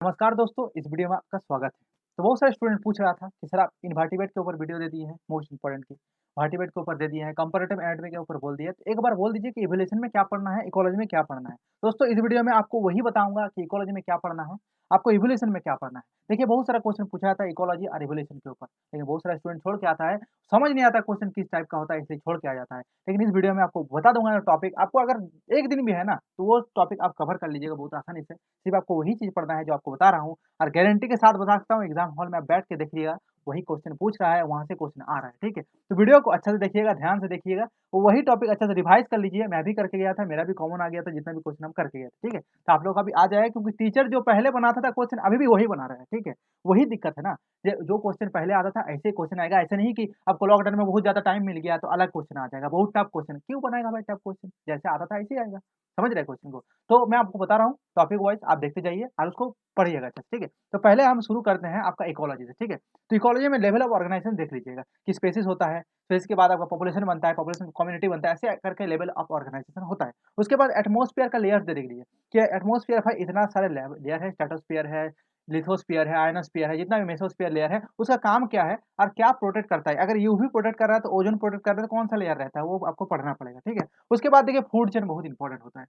नमस्कार दोस्तों, इस वीडियो में आपका स्वागत है। तो बहुत सारे स्टूडेंट पूछ रहा था कि सर आप इन्वर्टिब्रेट के ऊपर वीडियो दे दिए हैं, मोस्ट इंपोर्टेंट की, वर्टिब्रेट के ऊपर दे दिए हैं, कंपैरेटिव एनाटॉमी के ऊपर बोल दिए, तो एक बार बोल दीजिए कि इवोल्यूशन में क्या पढ़ना है, इकोलॉजी में क्या पढ़ना है। दोस्तों इस वीडियो में आपको वही बताऊंगा कि इकोलॉजी में क्या पढ़ना है, आपको इवोल्यूशन में क्या पढ़ना है। देखिए बहुत सारा क्वेश्चन पूछा जाता है इकोलॉजी और इवोल्यूशन के ऊपर, लेकिन बहुत सारा स्टूडेंट छोड़ के आता है, समझ नहीं आता क्वेश्चन किस टाइप का होता है, इसलिए छोड़ के आ जाता है। लेकिन इस वीडियो में आपको बता दूंगा ना टॉपिक, आपको अगर एक दिन भी है ना, तो वो टॉपिक आप कवर कर लीजिएगा बहुत आसानी से। सिर्फ आपको वही चीज़ पढ़ना है जो आपको बता रहा हूँ। और गारंटी के साथ बता सकता हूँ एग्जाम हॉल में आप बैठ के देखिएगा, वही क्वेश्चन पूछ रहा है, वहाँ से क्वेश्चन आ रहा है, ठीक है? तो वीडियो को अच्छे से देखिएगा, ध्यान से देखिएगा, वो वही टॉपिक अच्छे से रिवाइज़ कर लीजिए। मैं भी करके गया था, मेरा भी कॉमन आ गया था, जितना भी क्वेश्चन हम करके गए थे, ठीक है? तो आप लोग का भी आ जाएगा, क्योंकि टीचर जो पहले बनाता था क्वेश्चन अभी भी वही बना रहा है, ठीक है? वही दिक्कत है ना, जो क्वेश्चन पहले आता था ऐसे ही क्वेश्चन आएगा, ऐसा नहीं कि आपको लॉकडाउन में बहुत ज़्यादा टाइम मिल गया तो अलग क्वेश्चन आ जाएगा, बहुत टफ क्वेश्चन। क्यों बनाएगा भाई टफ क्वेश्चन? जैसे आता था ऐसे ही आएगा, समझ रहे हैं क्वेश्चन को? तो मैं आपको बता रहा हूँ टॉपिक वाइज़, आप देखते जाइए और उसको पढ़िएगा अच्छे से, ठीक है? तो पहले हम शुरू करते हैं आपका इकोलॉजी से, ठीक है? तो इकोलॉजी में लेवल ऑफ ऑर्गेनाइजेशन देख लीजिएगा कि स्पेसिस होता है, फिर इसके बाद आपका पॉपुलेशन बनता है, पॉपुलेशन कम्युनिटी बनता है, ऐसे करके लेवल ऑफ ऑर्गेनाइजेशन होता है। उसके बाद एटमॉस्फेयर का लेयर्स देख लीजिए कि एटमॉस्फेयर भाई इतना सारे लेयर है, स्ट्रेटोस्फेयर है, लिथोस्फियर है, आयनोस्फियर है, जितना भी मेसोस्फियर लेयर है, उसका काम क्या है और क्या प्रोटेक्ट करता है। अगर यूवी प्रोटेक्ट कर रहा है तो ओजोन प्रोटेक्ट कर रहा है तो कौन सा लेयर रहता है, वो आपको पढ़ना पड़ेगा, ठीक है? उसके बाद देखिए फूड चेन बहुत इंपॉर्टेंट होता है।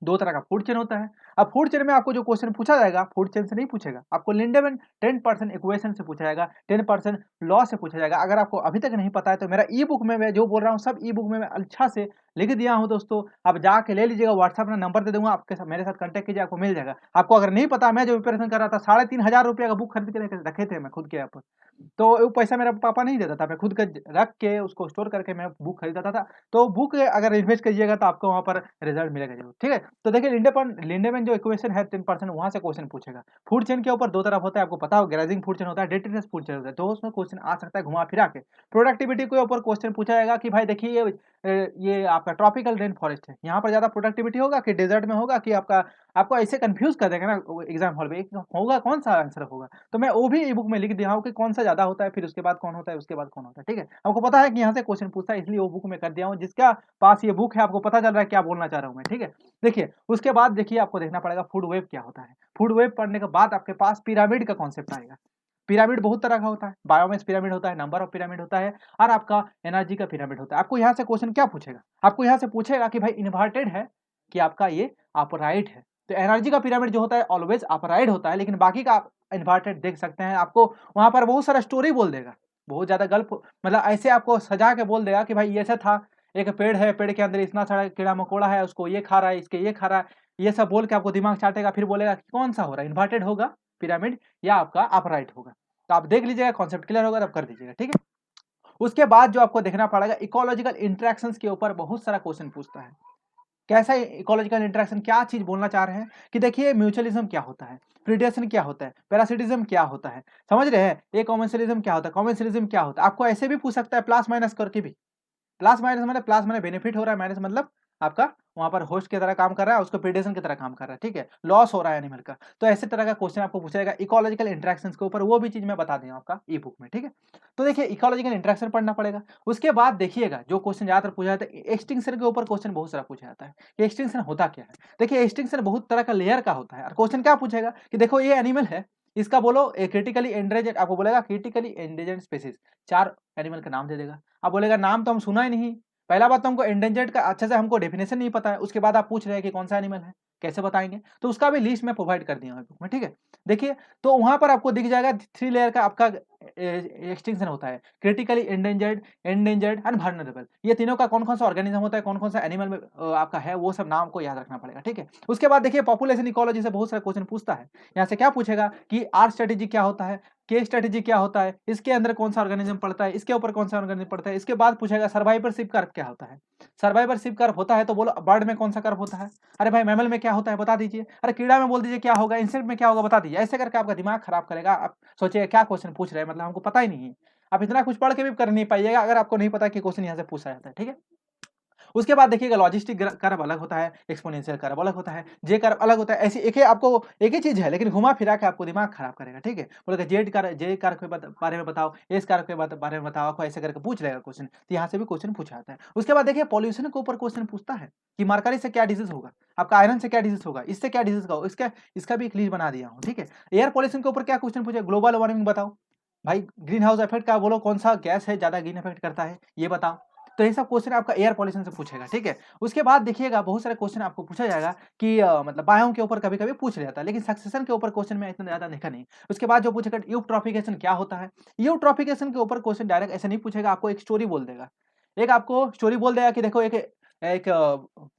2 तरह का फूड चेन होता है। अब फूड चेन में आपको जो क्वेश्चन पूछा जाएगा, फूड चेन से नहीं पूछेगा, आपको लिंडेमैन 10% इक्वेशन से पूछा जाएगा, 10% लॉ से पूछा जाएगा। अगर आपको अभी तक नहीं पता है तो मेरा ई-बुक में मैं जो बोल रहा हूँ सब ई-बुक में मैं अच्छा से लिख दिया हूँ दोस्तों। आप जाके ले लीजिएगा, व्हाट्सएप में नंबर दे दूँगा, आपके साथ मेरे साथ कॉन्टैक्ट कीजिए, आपको मिल जाएगा। आपको अगर नहीं पता, मैं जो प्रिपरेशन कर रहा था, ₹3500 का बुक खरीद के रखे थे मैं खुद के यहाँ पर। तो वो पैसा मेरा पापा नहीं देता था, मैं खुद का रख के उसको स्टोर करके मैं बुक खरीदता था। तो बुक अगर इन्वेस्ट करिएगा तो आपको वहाँ पर रिजल्ट मिलेगा ज़रूर, ठीक है? तो देखिए लिंडेमैन जो इक्वेशन है 10% वहाँ से क्वेश्चन पूछेगा। फूड चेन के ऊपर 2 तरफ होता है, आपको पता हो, ग्रेजिंग फूड चेन होता है, डेट्रिटस फूड चेन होता है, तो उसमें क्वेश्चन आ सकता है घुमा-फिरा के। प्रोडक्टिविटी के ऊपर क्वेश्चन पूछा जाएगा कि भाई देखिए ये आपका ट्रॉपिकल रेन फॉरेस्ट है, यहाँ पर ज़्यादा प्रोडक्टिविटी होगा कि डेज़र्ट में होगा कि आपका आपको ऐसे कन्फ्यूज़ कर देगा ना वो एग्ज़ाम हॉल में, एक होगा कौन-सा आंसर होगा? तो मैं वो भी ई-बुक में लिख दिया हूँ कि कौन-सा ज़्यादा होता है, फिर उसके बाद कौन होता है, उसके बाद कौन होता है, ठीक है? आपको पता है कि यहाँ से क्वेश्चन पूछता है, इसलिए वो बुक में कर दिया हूँ, जिसका पास ये बुक है आपको पता चल रहा है क्या बोलना चाह रहा हूँ मैं, ठीक है? देखिए, उसके बाद देखिए आपको देखना पड़ेगा फूड वेब क्या होता है। फूड वेब पढ़ने के बाद आपके पास पिरामिड का कॉन्सेप्ट आएगा। पिरामिड बहुत तरह का होता है, बायोमास पिरामिड होता है, नंबर ऑफ पिरामिड होता है और आपका एनर्जी का पिरामिड होता है। आपको यहाँ से क्वेश्चन क्या पूछेगा? आपको यहाँ से पूछेगा कि भाई इन्वर्टेड है कि आपका ये अपराइट है। तो एनर्जी का पिरामिड जो होता है ऑलवेज़ अपराइट होता है, लेकिन बाकी का आप इन्वर्टेड देख सकते हैं। आपको वहाँ पर बहुत सारा स्टोरी बोल देगा। बहुत ज़्यादा गल्प मतलब ऐसे आपको सजा के बोल देगा कि भाई ऐसा था, एक पेड़ है, पेड़ के अंदर इतना सारा कीड़ा-मकोड़ा है, उसको ये खा रहा है, इसके ये खा रहा है। ये सब बोल के आपको दिमाग चाटेगा, फिर बोलेगा कि कौन-सा हो रहा है, इन्वर्टेड होगा पिरामिड या आपका अपराइट होगा। तो आप देख लीजिएगा, कॉन्सेप्ट क्लियर होगा तब कर दीजिएगा, ठीक है? उसके बाद जो आपको देखना पड़ेगा इकोलॉजिकल इंटरैक्शंस के ऊपर बहुत सारा क्वेश्चन पूछता है। कैसा इकोलॉजिकल इंटरैक्शन, क्या चीज़ बोलना चाह रहे हैं कि देखिए म्यूचुअलिज्म क्या होता है, प्रीडेशन क्या होता है, पैरासिटिज्म क्या होता है, समझ रहे हैं? ये कॉमेंसलिज्म क्या होता है, कॉमेंसलिज्म क्या होता है? आपको ऐसे भी पूछ सकता है प्लस माइनस करके भी। प्लस माइनस मतलब प्लस माने बेनिफिट हो रहा है, माइनस मतलब आपका वहाँ पर होस्ट की तरह काम कर रहा है, उसको प्रीडेशन की तरह काम कर रहा है, ठीक है? लॉस हो रहा है एनिमल का। तो ऐसे तरह का क्वेश्चन आपको पूछा जाएगा इकोलॉजिकल इंटरैक्शंस के ऊपर, वो भी चीज़ मैं बता दिया हूँ आपका ई-बुक में, ठीक है? तो देखिए इकोलॉजिकल इंटरैक्शन पढ़ना पड़ेगा। उसके बाद देखिएगा जो क्वेश्चन ज़्यादातर पूछा जाता है, एक्सटिंक्शन के ऊपर क्वेश्चन बहुत सारा पूछा जाता है कि एक्सटिंक्शन होता क्या है? देखिए एक्सटिंक्शन बहुत तरह का लेयर का होता है और क्वेश्चन क्या पूछेगा कि देखो ये एनिमल है, इसका बोलो क्रिटिकली एंडेंजर्ड, आपको बोलेगा क्रिटिकली एंडेंजर्ड स्पीशीज़, 4 एनिमल का नाम दे देगा। आप बोलेगा नाम तो हम सुना ही नहीं। पहला बात तो हमको एंडेंजर्ड का अच्छे से हमको डेफिनेशन नहीं पता है, उसके बाद आप पूछ रहे हैं कि कौन-सा एनिमल है, कैसे बताएँगे? तो उसका भी लिस्ट मैं प्रोवाइड कर दिया हूँ बुक में, ठीक है? देखिए, तो वहाँ पर आपको दिख जाएगा 3 लेयर का आपका एक्सटिंक्शन होता है, critically endangered, endangered and vulnerable. ये तीनों का कौन-कौन सा ऑर्गेनिज्म होता है, कौन-कौन सा एनिमल में आपका है, वो सब नाम को याद रखना पड़ेगा, ठीक है? उसके बाद देखिए पॉपुलेशन इकोलॉजी से बहुत सारे क्वेश्चन पूछता है। यहाँ से क्या पूछेगा कि आर स्ट्रैटेजी क्या होता है, के स्ट्रैटेजी क्या होता है, इसके अंदर कौन-सा ऑर्गेनिज्म पड़ता है, इसके ऊपर कौन-सा ऑर्गेनिज्म पड़ता है। इसके बाद पूछेगा सर्वाइवरशिप कर्व क्या होता है। सर्वाइवरशिप कर्व होता है तो बोलो बर्ड में कौन-सा कर्व होता है? अरे भाई मैमल में क्या होता है बता दीजिए। अरे कीड़ा में बोल दीजिए क्या होगा, इंसेक्ट में क्या होगा बता दीजिए। ऐसे करके आपका दिमाग खराब करेगा, आप सोचिएगा क्या क्वेश्चन पूछ रहे हैं, मतलब हमको पता ही नहीं है। आप इतना कुछ पढ़ के भी कर नहीं पाइएगा अगर आपको नहीं पता कि क्वेश्चन यहाँ से पूछा जाता है, ठीक है? उसके बाद देखिएगा लॉजिस्टिक कर्व अलग होता है, एक्सपोनेंशियल कर्व अलग होता है, जे कर्व अलग होता है। ऐसी एक ही आपको एक ही चीज़ है लेकिन घुमा फिरा के आपको दिमाग खराब करेगा, ठीक है? बोलेगा जे कर्व के बारे में बताओ, एस कर्व के बारे में बताओ, आपको ऐसे करके पूछ लेगा क्वेश्चन। तो यहाँ से भी क्वेश्चन पूछा जाता है। उसके बाद देखिए पॉल्यूशन के ऊपर क्वेश्चन पूछता है कि मरकरी से क्या डिजीज़ होगा, आपका आयरन से क्या डिजीज़ होगा, इससे क्या डिजीज़ होगा, इसका भी एक लिस्ट बना दिया हूँ, ठीक है? एयर पॉल्यूशन के ऊपर क्या क्वेश्चन पूछे, ग्लोबल वार्मिंग बताओ। भाई ग्रीन हाउस इफेक्ट का बोलो कौन सा गैस है ज़्यादा ग्रीन इफेक्ट करता है, ये बताओ। तो ये सब क्वेश्चन आपका एयर पॉल्यूशन से पूछेगा, ठीक है? उसके बाद देखिएगा बहुत सारे क्वेश्चन आपको पूछा जाएगा कि मतलब बायोम के ऊपर कभी-कभी पूछ लिया जाता है, लेकिन सक्सेशन के ऊपर क्वेश्चन में इतना ज़्यादा देखा नहीं। उसके बाद जो पूछेगा यूट्रॉफिकेशन क्या होता है? यूट्रॉफिकेशन के ऊपर क्वेश्चन डायरेक्ट ऐसे नहीं पूछेगा, आपको एक स्टोरी बोल देगा। एक आपको स्टोरी बोल देगा कि देखो एक एक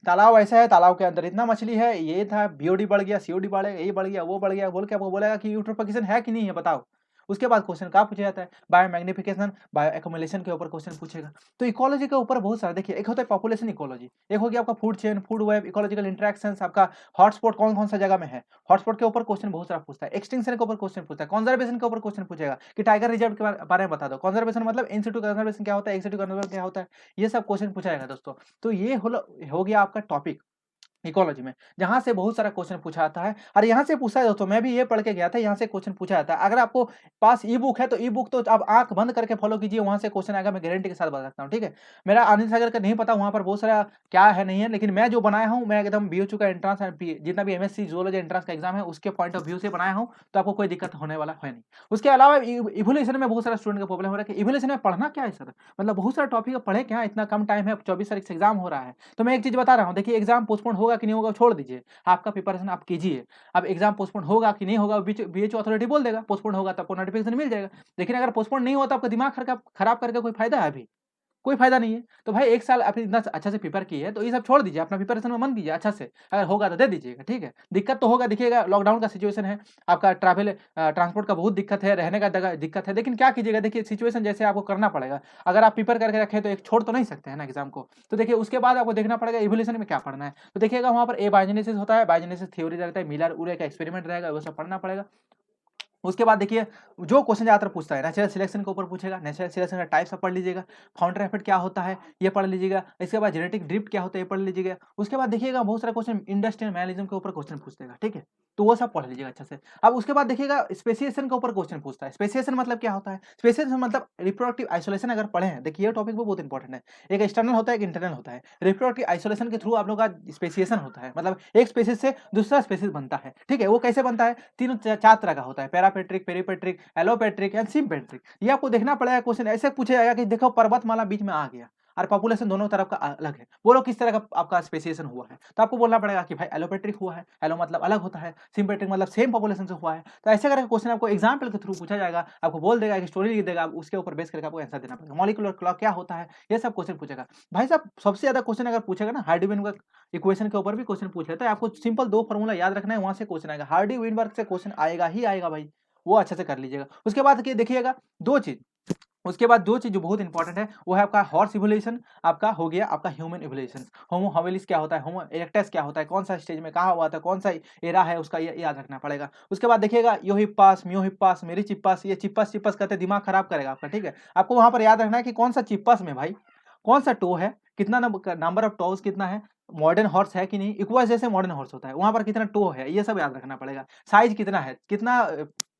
तालाब ऐसा है, तालाब के अंदर इतना मछली है, ये था, बीओडी बढ़ गया, सीओडी बढ़ गया, ये बढ़ गया, वो बढ़ गया, बोल के आपको बोलेगा कि यूट्रोफिकेशन है कि नहीं है बताओ। उसके बाद क्वेश्चन कहाँ पूछा जाता है, बायो मैग्निफिकेशन, बायो एक्युमुलेशन के ऊपर क्वेश्चन पूछेगा। तो इकोलॉजी के ऊपर बहुत सारा देखिए, एक होता है पॉपुलेशन इकोलॉजी, एक हो गया आपका food chain, food web, ecological interactions, आपका हॉटस्पॉट कौन-कौन सा जगह में है। हॉटस्पॉट के ऊपर क्वेश्चन बहुत सारा पूछता है, एक्सटिंक्शन के ऊपर क्वेश्चन पूछता है, कंजर्वेशन के ऊपर क्वेश्चन पूछेगा कि टाइगर रिजर्व के बारे में बता दो। कंजर्वेशन मतलब इन सिटू कंजर्वेशन क्या होता है, एक्स सिटू कंजर्वेशन क्या होता है, ये सब क्वेश्चन पूछा जाएगा दोस्तों। तो ये हो गया आपका टॉपिक इकोलॉजी में, जहाँ से बहुत सारा क्वेश्चन पूछा जाता है और यहाँ से पूछा है दोस्तों, मैं भी ये पढ़ के गया था, यहाँ से क्वेश्चन पूछा जाता है। अगर आपको पास ई बुक है तो ई बुक तो आप आँख बंद करके फॉलो कीजिए, वहाँ से क्वेश्चन आएगा, मैं गारंटी के साथ बता सकता हूँ, ठीक है? मेरा आनंद सागर का नहीं पता वहाँ पर बहुत सारा क्या है नहीं है, लेकिन मैं जो बनाया हूँ, मैं एकदम बीओचू का एंट्रेंस जितना भी एमएससी जूलॉजी एंट्रेंस का एग्जाम है उसके पॉइंट ऑफ व्यू से बनाया हूँ, तो आपको कोई दिक्कत होने वाला है नहीं। उसके अलावा इवोल्यूशन में बहुत सारा स्टूडेंट का प्रॉब्लम हो रहा है कि इवोल्यूशन में पढ़ना क्या है सर? मतलब बहुत सारा टॉपिक है, पढ़े क्या? इतना कम टाइम है, 24 तारीख से एग्जाम हो रहा है। तो मैं एक चीज़ बता रहा हूँ, देखिए एग्जाम पोस्टपोन होगा कि नहीं होगा छोड़ दीजिए, आपका प्रिपरेशन आप कीजिए। अब एग्जाम पोस्टपोन होगा कि नहीं होगा, बीएचयू अथॉरिटी बोल देगा, पोस्टपोन होगा तो आपको नोटिफिकेशन मिल जाएगा। लेकिन अगर पोस्टपोन नहीं हुआ तो आपका दिमाग खराब करके कोई फायदा है अभी? कोई फायदा नहीं है। तो भाई 1 साल आपने इतना अच्छा से प्रिपेयर किए हैं, तो ये सब छोड़ दीजिए, अपना प्रिपरेशन में मन दीजिए अच्छा से। अगर होगा तो दे दीजिएगा, ठीक है? दिक्कत तो होगा, देखिएगा लॉकडाउन का सिचुएशन है, आपका ट्रांसपोर्ट का बहुत दिक्कत है, रहने का जगह दिक्कत है, लेकिन क्या कीजिएगा, देखिए सिचुएशन जैसे आपको करना पड़ेगा। अगर आप प्रिपेयर करके रखे तो एक छोड़ तो नहीं सकते हैं ना एग्जाम को। तो देखिए उसके बाद आपको देखना पड़ेगा इवोल्यूशन में क्या पढ़ना है। तो देखिएगा वहाँ पर एबायोजेनेसिस होता है, बायोजेनेसिस थ्योरी रहता है, मिलर-उरे का एक्सपेरिमेंट रहेगा, वो सब पढ़ना पड़ेगा। उसके बाद देखिए जो क्वेश्चन ज़्यादातर पूछता है नेचुरल सिलेक्शन के ऊपर पूछेगा, नेचुरल सिलेक्शन का टाइप्स आप पढ़ लीजिएगा, फाउंडर इफेक्ट क्या होता है ये पढ़ लीजिएगा, इसके बाद जेनेटिक ड्रिफ्ट क्या होता है ये पढ़ लीजिएगा। उसके बाद देखिएगा बहुत सारा क्वेश्चन इंडस्ट्रियल मैनेजमेंट के ऊपर क्वेश्चन पूछ देगा, ठीक है? तो वो सब पढ़ लीजिएगा अच्छा से। अब उसके बाद देखिएगा स्पेसिएशन के ऊपर क्वेश्चन पूछता है। स्पेसिएशन मतलब क्या होता है? स्पेसिएशन मतलब रिप्रोडक्टिव आइसोलेशन अगर पढ़े हैं, देखिए ये टॉपिक भी बहुत इंपॉर्टेंट है। एक एक्सटर्नल होता है, एक इंटरनल होता है। रिप्रोडक्टिव आइसोलेशन के थ्रू आप लोग का स्पेसिएशन होता है, मतलब एक स्पेसीज से दूसरा स्पेसीज बनता है, ठीक है? वो कैसे बनता है? तीनों चार तरह का होता है, पैरापेट्रिक, पेरिपेट्रिक, एलोपेट्रिक एंड सिम्पेट्रिक। ये आपको देखना पड़ेगा, क्वेश्चन ऐसे पूछा जाएगा कि देखो पर्वतमाला बीच में आ गया और पॉपुलेशन दोनों तरफ का अलग है, बोलो किस तरह का आपका स्पेसिएशन हुआ है? तो आपको बोलना पड़ेगा कि भाई एलोपेट्रिक हुआ है, एलो मतलब अलग होता है, सिम्पेट्रिक मतलब सेम पॉपुलेशन से हुआ है। तो ऐसे करके क्वेश्चन आपको एग्जाम्पल के थ्रू पूछा जाएगा, आपको बोल देगा, एक स्टोरी लिख देगा, उसके ऊपर बेस करके आपको आंसर देना पड़ेगा। मॉलिक्यूलर क्लॉक क्या होता है, ये सब क्वेश्चन पूछेगा। भाई साहब सबसे ज्यादा क्वेश्चन अगर पूछेगा ना हार्डी-वेइनबर्ग इक्वेशन के ऊपर भी क्वेश्चन पूछ लेता है, आपको सिंपल 2 फार्मूला याद रखना है, वहां से क्वेश्चन आएगा। हार्डी-वेइनबर्ग से क्वेश्चन आएगा ही आएगा भाई, वो अच्छे से कर लीजिएगा। उसके बाद देखिएगा 2 चीज़, उसके बाद 2 चीज़ जो बहुत इंपॉर्टेंट है, वो है आपका हॉर्स इवोल्यूशन, आपका हो गया आपका ह्यूमन इवोल्यूशन। होमो हबिलिस क्या होता है, होमो इरेक्टस क्या होता है, कौन-सा स्टेज में कहाँ हुआ था, कौन-सा एरा है उसका, ये याद रखना पड़ेगा। उसके बाद देखिएगा योहिप्पास, मियोहिप्पास, मेरिचिप्पास, ये चिप्पस-चिप्पस कहते दिमाग खराब करेगा आपका, ठीक है? आपको वहाँ पर याद रखना है कि कौन-सा चिप्पस में भाई, कौन-सा टो है, कितना नंबर ऑफ टोज़ कितना है, मॉडर्न हॉर्स है कि नहीं, इक्वस जैसे मॉडर्न हॉर्स होता है, वहाँ पर कितना टो है, ये सब याद रखना पड़ेगा। साइज़ कितना है, कितना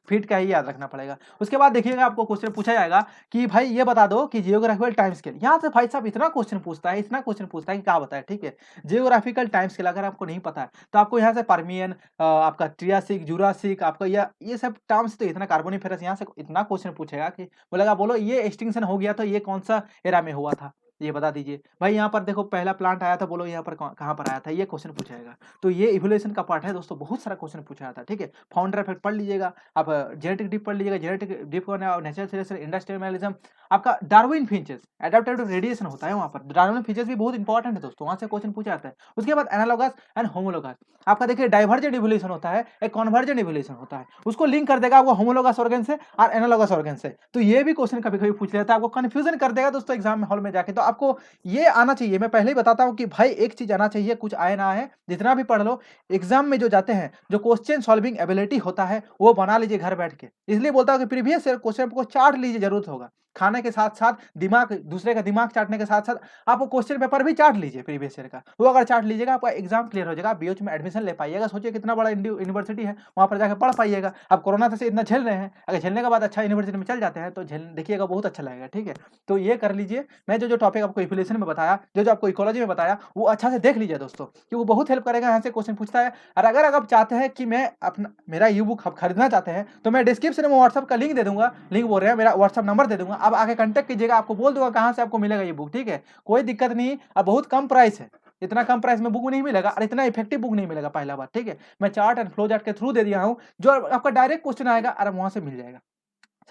फीट का, ये याद रखना पड़ेगा। उसके बाद देखिएगा आपको क्वेश्चन पूछा जाएगा कि भाई ये बता दो कि जियोग्राफिकल टाइम स्केल, यहाँ से भाई साहब इतना क्वेश्चन पूछता है, इतना क्वेश्चन पूछता है कि क्या बताए, ठीक है? जियोग्राफिकल टाइम स्केल अगर आपको नहीं पता है तो आपको यहाँ से पर्मियन, आपका ट्रियासिक, जुरासिक, आपका ये सब टर्म्स, तो इतना कार्बोनिफेरस, यहाँ से इतना क्वेश्चन पूछेगा कि बोलेगा बोलो ये एक्सटिंक्शन हो गया तो ये कौन सा एरा में हुआ था, ये बता दीजिए। भाई यहाँ पर देखो पहला प्लांट आया था, बोलो यहाँ पर कहाँ पर आया था, ये क्वेश्चन पूछा जाएगा। तो ये इवोल्यूशन का पार्ट है दोस्तों, बहुत सारा क्वेश्चन पूछा जाता है, ठीक है? फाउंडर इफेक्ट पढ़ लीजिएगा, आप जेनेटिक डिप पढ़ लीजिएगा, जेनेटिक डिप और नेचुरल सिलेक्शन, इंडस्ट्रियलिज्म, आपका डार्विन फिंचेस, एडाप्टेटिव रेडिएशन होता है वहाँ पर, डार्विन फिंचेस भी बहुत इंपॉर्टेंट है दोस्तों, वहाँ से क्वेश्चन पूछा जाता है। उसके बाद एनालॉगस एंड होमोलॉगस, आपका देखिए डाइवर्जेंट इवोल्यूशन होता है, एक कन्वर्जेंट इवोल्यूशन होता है, उसको लिंक कर देगा आपको होमोलॉगस ऑर्गन से और एनालॉगस ऑर्गन से। तो ये भी क्वेश्चन कभी-कभी पूछ लेता है, आपको कन्फ्यूजन कर देगा दोस्तों एग्जाम में, हॉल में जाके। तो आपको ये आना चाहिए, मैं पहले ही बताता हूँ कि भाई एक चीज आना चाहिए, कुछ आए ना आए, जितना भी पढ़ लो, एग्जाम में जो जाते हैं, जो क्वेश्चन सॉल्विंग एबिलिटी होता है वो बना लीजिए घर बैठ के। इसलिए बोलता हूँ कि प्रीवियस ईयर क्वेश्चन को चार्ट लीजिए, जरूरत होगा। खाने के साथ-साथ दूसरे का दिमाग चाटने के साथ-साथ आप वो क्वेश्चन पेपर भी चाट लीजिए प्रीवियस ईयर का। वो अगर चाट लीजिएगा आपका एग्ज़ाम क्लियर हो जाएगा, आप बीएचयू में एडमिशन ले पाइएगा। सोचिए कितना बड़ा यूनिवर्सिटी है, वहाँ पर जाके पढ़ पाइएगा। आप कोरोना से इतना झेल रहे हैं, अगर झेलने के बाद अच्छा यूनिवर्सिटी में चल जाते हैं तो झेल देखिएगा बहुत अच्छा लगेगा, ठीक है? तो ये कर लीजिए। मैं जो टॉपिक आपको इवैल्यूएशन में बताया, जो आपको इकोलॉजी में बताया, वो अच्छा से देख लीजिए दोस्तों, कि वो बहुत हेल्प करेगा। यहाँ से क्वेश्चन पूछता है। और अगर आप चाहते हैं कि मैं अपना मेरा ई बुक आप खरीदना चाहते हैं, तो मैं डिस्क्रिप्शन में व्हाट्सएप का लिंक दे दूँगा, लिंक बोल रहे हैं, मेरा व्हाट्सएप नंबर दे दूँगा। आप आके कॉन्टैक्ट कीजिएगा, आपको बोल दूँगा कहाँ से आपको मिलेगा ये बुक, ठीक है? कोई दिक्कत नहीं, और बहुत कम प्राइस है। इतना कम प्राइस में बुक नहीं मिलेगा और इतना इफेक्टिव बुक नहीं मिलेगा, पहला बात, ठीक है? मैं चार्ट एंड फ्लो चार्ट के थ्रू दे दिया हूँ, जो आपका डायरेक्ट क्वेश्चन आएगा और वहाँ से मिल जाएगा।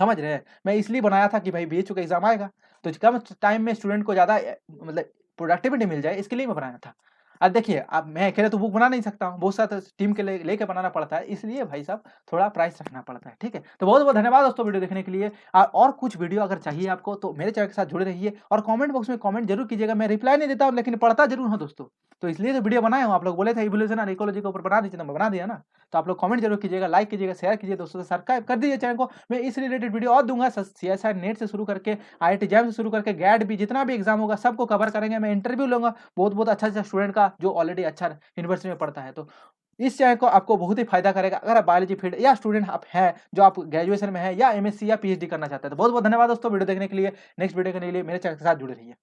समझ रहे हैं? मैं इसलिए बनाया था कि भाई बीएचयू का एग्ज़ाम आएगा, तो कम टाइम में स्टूडेंट को ज़्यादा मतलब प्रोडक्टिविटी मिल जाए, इसके लिए मैं बनाया था। अब देखिए, अब मैं अकेले तो बुक बना नहीं सकता हूँ, बहुत सारा टीम के लेके बनाना पड़ता है, इसलिए भाई साहब थोड़ा प्राइस रखना पड़ता है, ठीक है? तो बहुत-बहुत धन्यवाद दोस्तों वीडियो देखने के लिए। और कुछ वीडियो अगर चाहिए आपको तो मेरे चैनल के साथ जुड़े रहिए और कमेंट बॉक्स में कमेंट ज़रूर कीजिएगा। मैं रिप्लाई नहीं देता हूँ, लेकिन पढ़ता ज़रूर हूँ दोस्तों। तो इसलिए तो वीडियो बनाया हूँ, आप लोग बोले थे इवोल्यूशन और इकोलॉजी के ऊपर बना दीजिए, तो मैं बना दिया ना। तो आप लोग कमेंट ज़रूर कीजिएगा, लाइक कीजिएगा, शेयर कीजिए, दोस्तों से सब्सक्राइब कर दीजिए चैनल को। मैं इस रिलेटेड वीडियो और दूँगा, सीएसआई नेट से शुरू करके आईआईटी जैम से शुरू करके गैट भी, जितना भी एग्ज़ाम होगा सबको कवर करेंगे। मैं इंटरव्यू लूँगा बहुत-बहुत अच्छा-अच्छा स्टूडेंट का, जो ऑलरेडी अच्छा यूनिवर्सिटी में पढ़ता है। तो इस चैनल को आपको बहुत ही फ़ायदा करेगा, अगर आप बायोलॉजी फील्ड या स्टूडेंट आप हैं, जो आप ग्रेजुएशन में हैं या एमएससी या पीएचडी करना चाहते हैं। तो बहुत-बहुत धन्यवाद दोस्तों वीडियो देखने के लिए। नेक्स्ट वीडियो के लिए मेरे चैनल के साथ जुड़े रहिए।